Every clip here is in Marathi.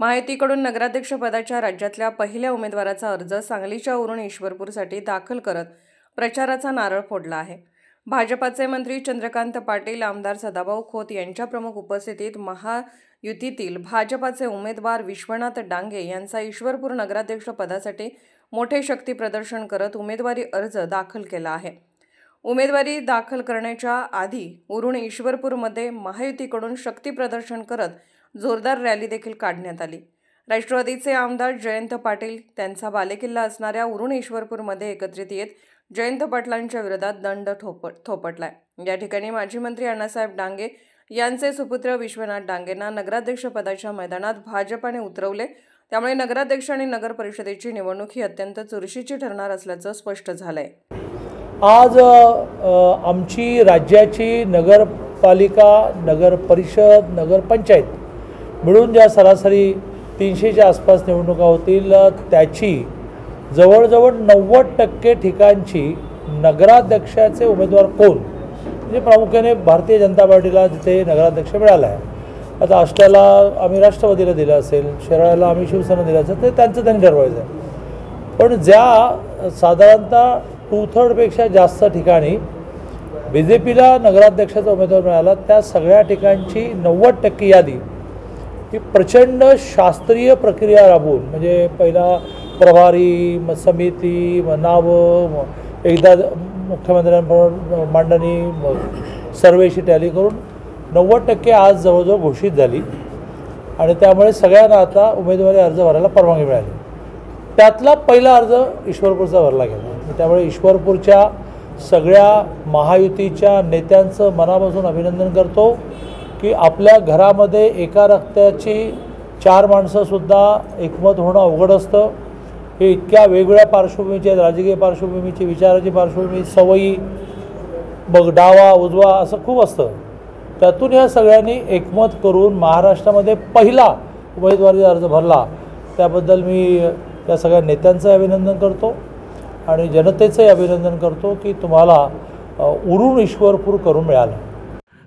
महायुतीकडून नगराध्यक्ष पदाच्या राज्यातल्या पहिल्या उमेदवाराचा अर्ज सांगलीच्या उरण ईश्वरपूरसाठी दाखल करत प्रचाराचा नारळ फोडला आहे। भाजपाचे मंत्री चंद्रकांत पाटील, आमदार सदाभाऊ खोत यांच्या प्रमुख उपस्थितीत महायुतीतील भाजपाचे उमेदवार विश्वनाथ डांगे यांचा ईश्वरपूर नगराध्यक्ष पदासाठी मोठे शक्ती प्रदर्शन करत उमेदवारी अर्ज दाखल केला आहे। उमेदवारी दाखल करण्याच्या आधी उरण ईश्वरपूरमध्ये महायुतीकडून शक्ती प्रदर्शन करत जोरदार रॅली देखील काढण्यात आली। राष्ट्रवादीचे आमदार जयंत पाटील त्यांचा बालेकिल्ला असणाऱ्या उरण ईश्वरपूरमध्ये एकत्रित येत जयंत पाटलांच्या विरोधात दंड थोपटलाय। या ठिकाणी माजी मंत्री अण्णासाहेब डांगे यांचे सुपुत्र विश्वनाथ डांगेंना नगराध्यक्ष पदाच्या मैदानात भाजपाने उतरवले। त्यामुळे नगराध्यक्ष आणि नगर परिषदेची निवडणूक ही अत्यंत चुरशीची ठरणार असल्याचं स्पष्ट झालंय। आज आमची राज्याची नगरपालिका, नगर परिषद, नगर पंचायत मिळून ज्या सरासरी 300च्या आसपास निवडणुका होतील त्याची जवळजवळ 90% ठिकाणची नगराध्यक्षाचे उमेदवार कोण म्हणजे प्रामुख्याने भारतीय जनता पार्टीला जिथे नगराध्यक्ष मिळाला आहे। आता आष्ट्याला आम्ही राष्ट्रवादीला दिलं असेल, शिराळ्याला आम्ही शिवसेना दिलं असेल, ते त्यांचं त्यांनी ठरवायचं आहे। पण ज्या साधारणतः 2/3पेक्षा जास्त ठिकाणी BJPला नगराध्यक्षाचा उमेदवार मिळाला त्या सगळ्या ठिकाणची 90% यादी ही प्रचंड शास्त्रीय प्रक्रिया राबवून म्हणजे पहिला प्रभारी, मग समिती, मग नावं, एकदा मुख्यमंत्र्यांबरोबर मांडणी, मग सर्वेशी टॅली करून 90% आज जवळजवळ घोषित झाली आणि त्यामुळे सगळ्यांना आता उमेदवारी अर्ज भरायला परवानगी मिळाली। त्यातला पहिला अर्ज ईश्वरपूरचा भरला गेला। त्यामुळे ईश्वरपूरच्या सगळ्या महायुतीच्या नेत्यांचं मनापासून अभिनंदन करतो की आपल्या घरामध्ये एका रक्ताची 4 माणसंसुद्धा एकमत होणं अवघड असतं। हे इतक्या वेगवेगळ्या पार्श्वभूमीचे, राजकीय पार्श्वभूमीची, विचाराची पार्श्वभूमी, सवयी, मग डावा उजवा असं खूप असतं। त्यातून या सगळ्यांनी एकमत करून महाराष्ट्रामध्ये पहिला उमेदवारी अर्ज भरला त्याबद्दल मी त्या सगळ्या नेत्यांचं अभिनंदन करतो आणि जनतेचंही अभिनंदन करतो की तुम्हाला उरण ईश्वरपूर करून मिळालं।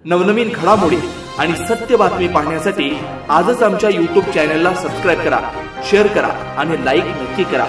नवनवीन घडामोडी आणि सत्य बातमी पाहण्यासाठी आजच आमच्या YouTube चॅनलला सबस्क्राइब करा, शेअर करा आणि लाईक नक्की करा।